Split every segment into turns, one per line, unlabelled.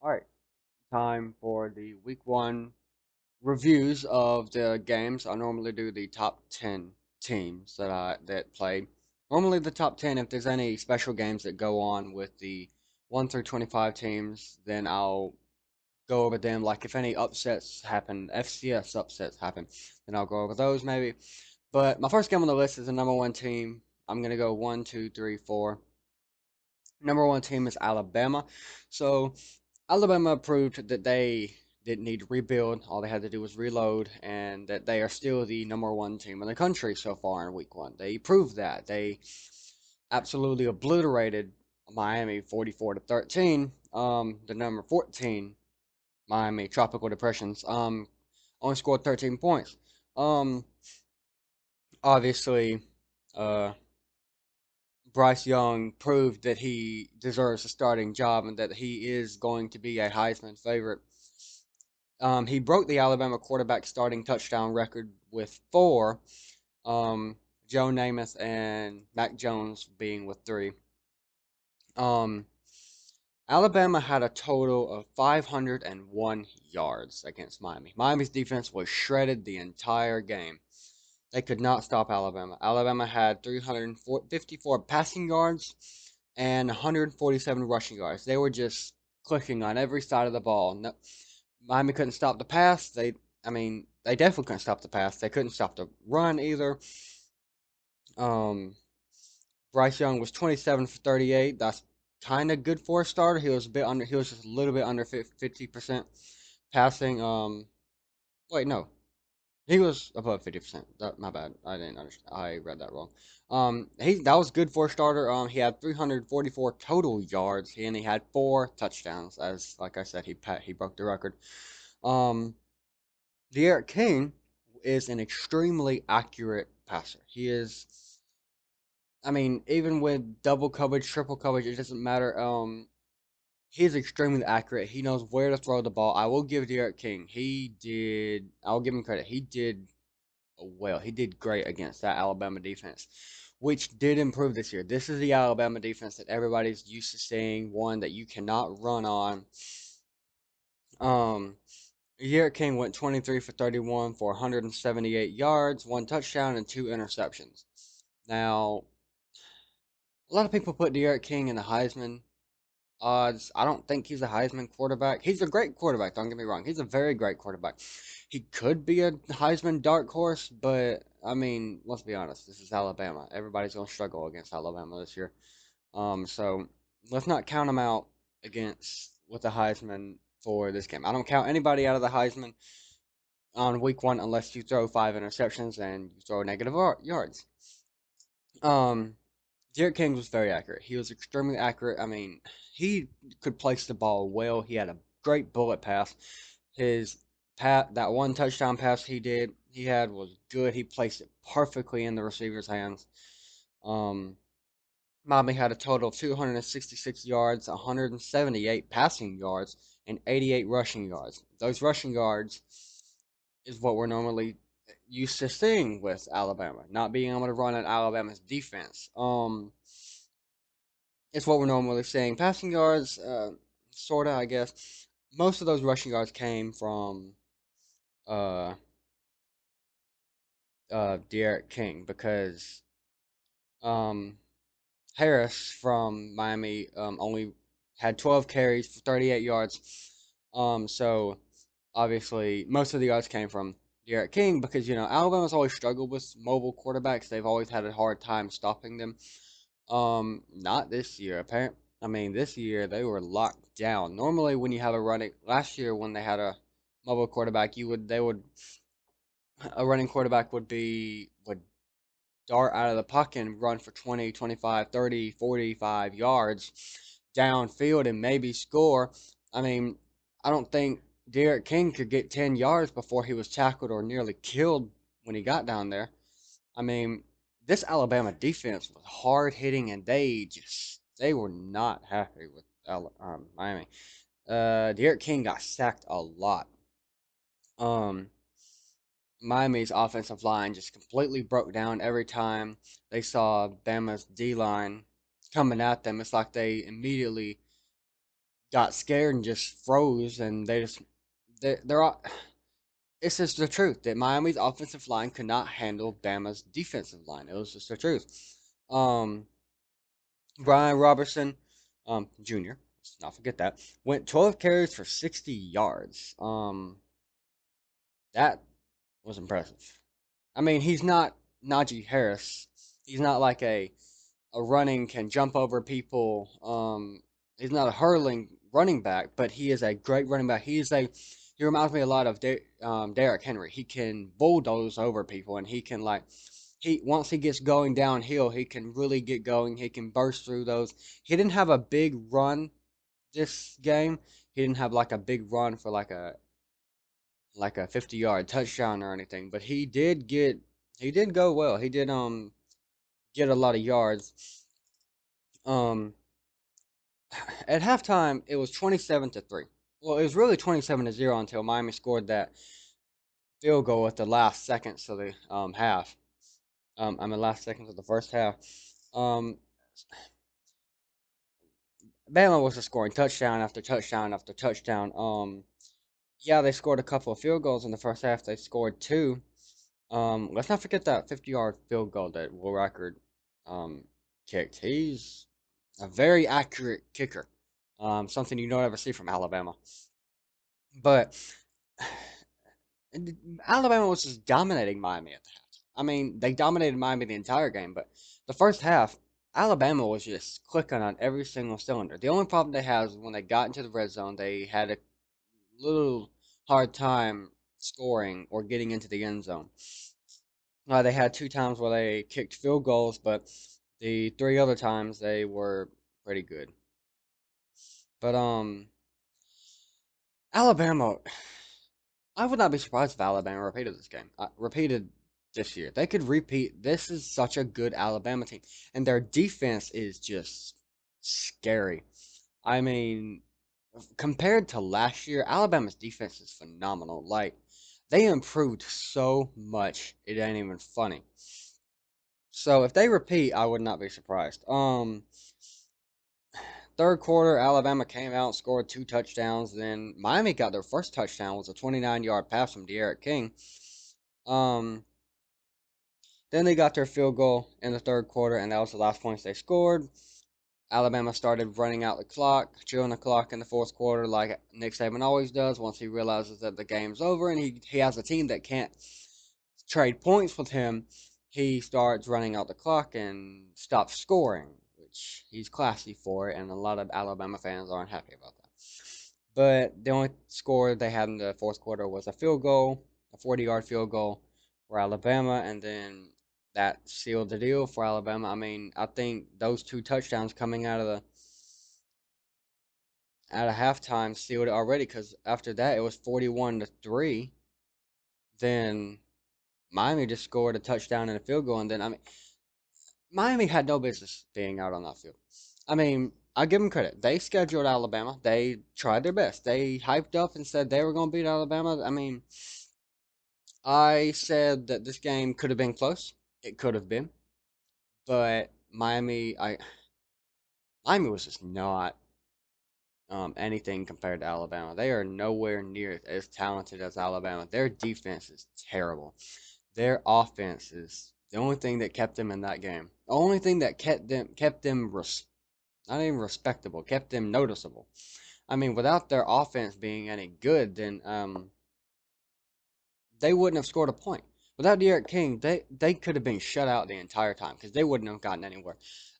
Alright, time for the week one reviews of the games. I normally do the top 10 teams that play. Normally the top 10, if there's any special games that go on with the 1 through 25 teams, then I'll go over them. Like if any upsets happen, FCS upsets happen, then I'll go over those maybe. But my first game on the list is the number one team. I'm gonna go one, two, three, four. Number one team is Alabama. So Alabama proved that they didn't need to rebuild. All they had to do was reload, and that they are still the number one team in the country so far in week one. They proved that. They absolutely obliterated Miami 44 to 13. The number 14 Miami Tropical Depressions only scored 13 points. Um, obviously, uh, Bryce Young proved that he deserves a starting job and that he is going to be a Heisman favorite. He broke the Alabama quarterback starting touchdown record with four, Joe Namath and Mac Jones being with three. Um, Alabama had a total of 501 yards against Miami. Miami's defense was shredded the entire game. They could not stop Alabama. Alabama had 354 passing yards and 147 rushing yards. They were just clicking on every side of the ball. No, Miami couldn't stop the pass. They definitely couldn't stop the pass. They couldn't stop the run either. Um, Bryce Young was 27 for 38. That's kind of good for a starter. He was a bit under. He was just a little bit under 50% passing. Wait, no, he was above 50%. My bad. I didn't understand. I read that wrong. That was good for a starter. He had 344 total yards. He had four touchdowns. As like I said, he broke the record. Um, De'Aaron King is an extremely accurate passer. He is. Even with double coverage, triple coverage, it doesn't matter. He's extremely accurate. He knows where to throw the ball. I will give De'Aaron King. He did. I'll give him credit. He did well. He did great against that Alabama defense, which did improve this year. This is the Alabama defense that everybody's used to seeing, one that you cannot run on. Um, De'Aaron King went 23 for 31 for 178 yards, one touchdown, and two interceptions. Now, a lot of people put De'Aaron King in the Heisman odds. I don't think he's a Heisman quarterback. He's a great quarterback, don't get me wrong. He's a very great quarterback. He could be a Heisman dark horse, but let's be honest. This is Alabama. Everybody's going to struggle against Alabama this year. So let's not count him out against with the Heisman for this game. I don't count anybody out of the Heisman on week one unless you throw five interceptions and you throw negative yards. Um, Derek King was very accurate. He was extremely accurate. He could place the ball well. He had a great bullet pass. His that one touchdown pass he had was good. He placed it perfectly in the receiver's hands. Um, Mami had a total of 266 yards, 178 passing yards, and 88 rushing yards. Those rushing yards is what we're normally used to seeing with Alabama, not being able to run at Alabama's defense. It's what we're normally seeing. Passing yards, sorta, I guess. Most of those rushing yards came from uh Derek King because um Harris from Miami only had 12 carries for 38 yards. So obviously most of the yards came from Derek King because Alabama's always struggled with mobile quarterbacks. They've always had a hard time stopping them. Not this year. This year they were locked down. Normally, when you have last year when they had a mobile quarterback, a running quarterback would dart out of the pocket and run for 20, 25, 30, 45 yards downfield and maybe score. I mean, I don't think Derek King could get 10 yards before he was tackled or nearly killed when he got down there. I mean, this Alabama defense was hard hitting, and they were not happy with Miami. Derek King got sacked a lot. Um, Miami's offensive line just completely broke down every time they saw Bama's D line coming at them. It's like they immediately got scared and just froze, and they're all. It's just the truth that Miami's offensive line could not handle Bama's defensive line. It was just the truth. Um, Brian Robertson, Jr. Let's not forget that, went 12 carries for 60 yards. That was impressive. I mean, he's not Najee Harris. He's not like a running can jump over people. He's not a hurling running back, but he is a great running back. He reminds me a lot of Derrick Henry. He can bulldoze over people, and he can like he once he gets going downhill, he can really get going. He can burst through those. He didn't have a big run this game. He didn't have like a big run for like a 50-yard touchdown or anything, but he did go well. He did get a lot of yards. Um at halftime it was 27-3. Well, it was really 27-0 until Miami scored that field goal at the last seconds of the half. Last seconds of the first half. Um Bama was just scoring touchdown after touchdown after touchdown. Yeah, they scored a couple of field goals in the first half. They scored two. Let's not forget that 50-yard field goal that Will Record kicked. He's a very accurate kicker. Something you don't ever see from Alabama. But Alabama was just dominating Miami at the half. I mean, they dominated Miami the entire game, but the first half, Alabama was just clicking on every single cylinder. The only problem they had was when they got into the red zone, they had a little hard time scoring or getting into the end zone. They had two times where they kicked field goals, but the three other times they were pretty good. But Alabama, I would not be surprised if Alabama repeated this game. Repeated this year. They could repeat. This is such a good Alabama team, and their defense is just scary. I mean, compared to last year, Alabama's defense is phenomenal. Like they improved so much, it ain't even funny. So if they repeat, I would not be surprised. Third quarter, Alabama came out, scored two touchdowns. Then Miami got their first touchdown, was a 29-yard pass from De'Aaron King. Um, then they got their field goal in the third quarter, and that was the last points they scored. Alabama started running out the clock, chewing the clock in the fourth quarter, like Nick Saban always does. Once he realizes that the game's over and he has a team that can't trade points with him, he starts running out the clock and stops scoring, which he's classy for, and a lot of Alabama fans aren't happy about that. But the only score they had in the fourth quarter was a field goal, a 40-yard field goal for Alabama, and then that sealed the deal for Alabama. I mean, I think those two touchdowns coming out of halftime sealed it already because after that it was 41-3. Then Miami just scored a touchdown and a field goal, and then I mean Miami had no business being out on that field. I mean, I give them credit. They scheduled Alabama. They tried their best. They hyped up and said they were going to beat Alabama. I mean, I said that this game could have been close. It could have been, but Miami was just not anything compared to Alabama. They are nowhere near as talented as Alabama. Their defense is terrible. Their offense is the only thing that kept them in that game. The only thing that kept them not even respectable, kept them noticeable. I mean, without their offense being any good, then they wouldn't have scored a point. Without Derek King, they could have been shut out the entire time because they wouldn't have gotten anywhere.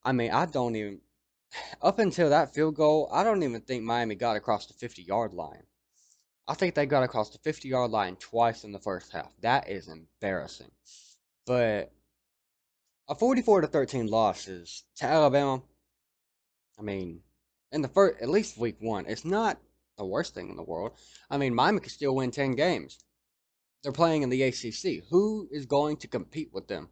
I mean, I don't even up until that field goal, I don't even think Miami got across the 50-yard line. I think they got across the 50-yard line twice in the first half. That is embarrassing. But a 44-13 loss is to Alabama. I mean, in the first, at least week one, it's not the worst thing in the world. I mean, Miami could still win 10 games. They're playing in the ACC. Who is going to compete with them?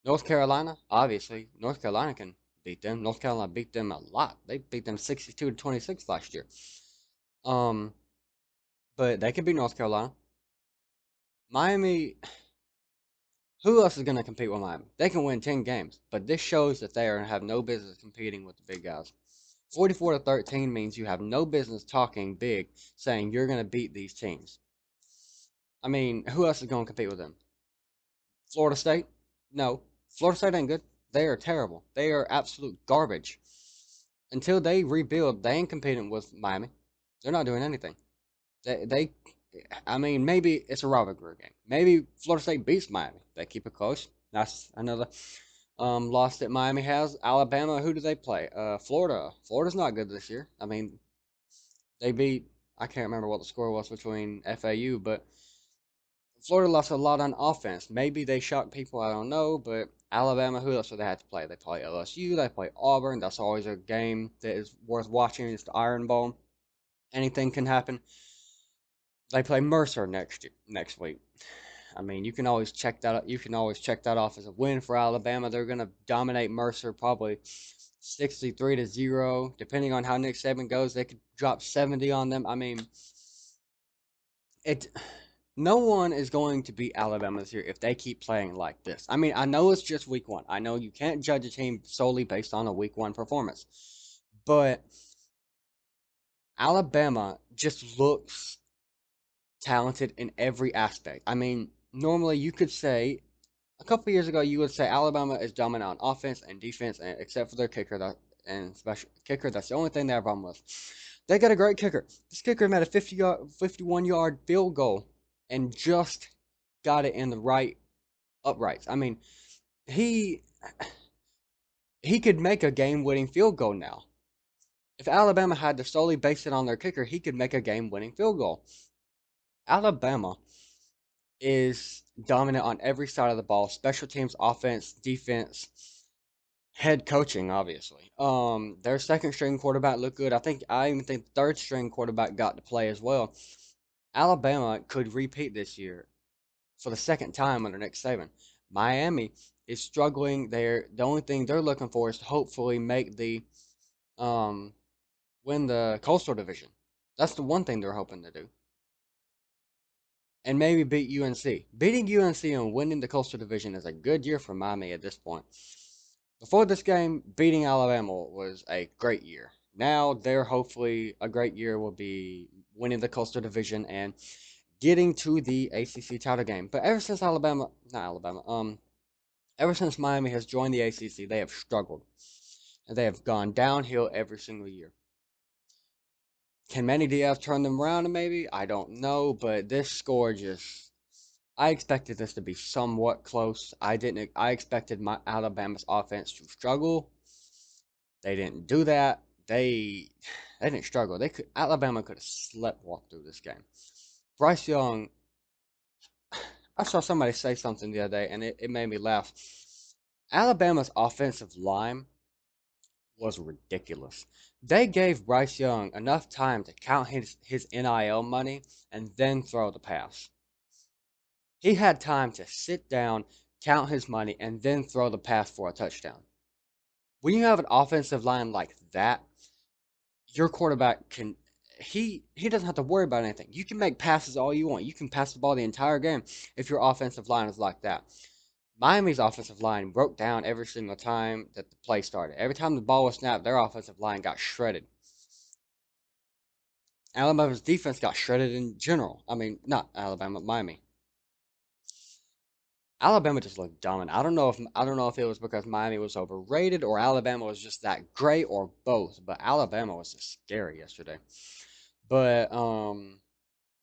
North Carolina, obviously. North Carolina can beat them. North Carolina beat them a lot. They beat them 62-26 last year. Um, but they could beat North Carolina. Miami, who else is going to compete with Miami? They can win 10 games, but this shows that they have no business competing with the big guys. 44-13 means you have no business talking big, saying you're going to beat these teams. I mean, who else is going to compete with them? Florida State? No. Florida State ain't good. They are terrible. They are absolute garbage. Until they rebuild, they ain't competing with Miami. They're not doing anything. They I mean, maybe it's a rivalry game. Maybe Florida State beats Miami. They keep it close. That's another loss that Miami has. Alabama, who do they play? Florida. Florida's not good this year. I mean, they beat, I can't remember what the score was between FAU, but Florida lost a lot on offense. Maybe they shocked people, I don't know, but Alabama, who else do they have to play? They play LSU, they play Auburn. That's always a game that is worth watching. It's the Iron Bowl. Anything can happen. They play Mercer next week. I mean, you can always check that off as a win for Alabama. They're going to dominate Mercer probably 63-0, depending on how Nick Saban goes. They could drop 70 on them. I mean, it no one is going to beat Alabama this year if they keep playing like this. I mean, I know it's just week 1. I know you can't judge a team solely based on a week 1 performance. But Alabama just looks talented in every aspect. I mean, normally you could say a couple years ago you would say Alabama is dominant on offense and defense, and except for their kicker and special kicker. That's the only thing they have a problem with. They got a great kicker. This kicker made a 51-yard field goal and just got it in the right uprights. I mean, he he could make a game-winning field goal now. If Alabama had to solely base it on their kicker, he could make a game-winning field goal. Alabama is dominant on every side of the ball, special teams, offense, defense, head coaching, obviously. Their second string quarterback looked good. I even think the third string quarterback got to play as well. Alabama could repeat this year for the second time under Nick Saban. Miami is struggling. The only thing they're looking for is to hopefully make the um win the Coastal Division. That's the one thing they're hoping to do. And maybe beat UNC. Beating UNC and winning the Coastal Division is a good year for Miami at this point. Before this game, beating Alabama was a great year. Now, they're hopefully a great year will be winning the Coastal Division and getting to the ACC title game. But ever since ever since Miami has joined the ACC, they have struggled. And they have gone downhill every single year. Can Manny Diaz turn them around maybe? I don't know, but this score just I expected this to be somewhat close. I expected my Alabama's offense to struggle. They didn't do that. They didn't struggle. Alabama could have sleptwalked through this game. Bryce Young, I saw somebody say something the other day and it made me laugh. Alabama's offensive line was ridiculous. They gave Bryce Young enough time to count his NIL money and then throw the pass. He had time to sit down, count his money, and then throw the pass for a touchdown. When you have an offensive line like that, your quarterback can he doesn't have to worry about anything. You can make passes all you want. You can pass the ball the entire game if your offensive line is like that. Miami's offensive line broke down every single time that the play started. Every time the ball was snapped, their offensive line got shredded. Alabama's defense got shredded in general. I mean, not Alabama, Miami. Alabama just looked dominant. I don't know if it was because Miami was overrated or Alabama was just that great or both. But Alabama was just scary yesterday. But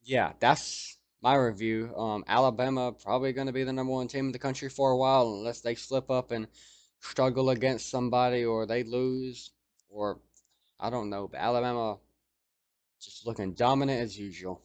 yeah, that's my review. Alabama probably going to be the #1 team in the country for a while unless they slip up and struggle against somebody or they lose or I don't know. But Alabama just looking dominant as usual.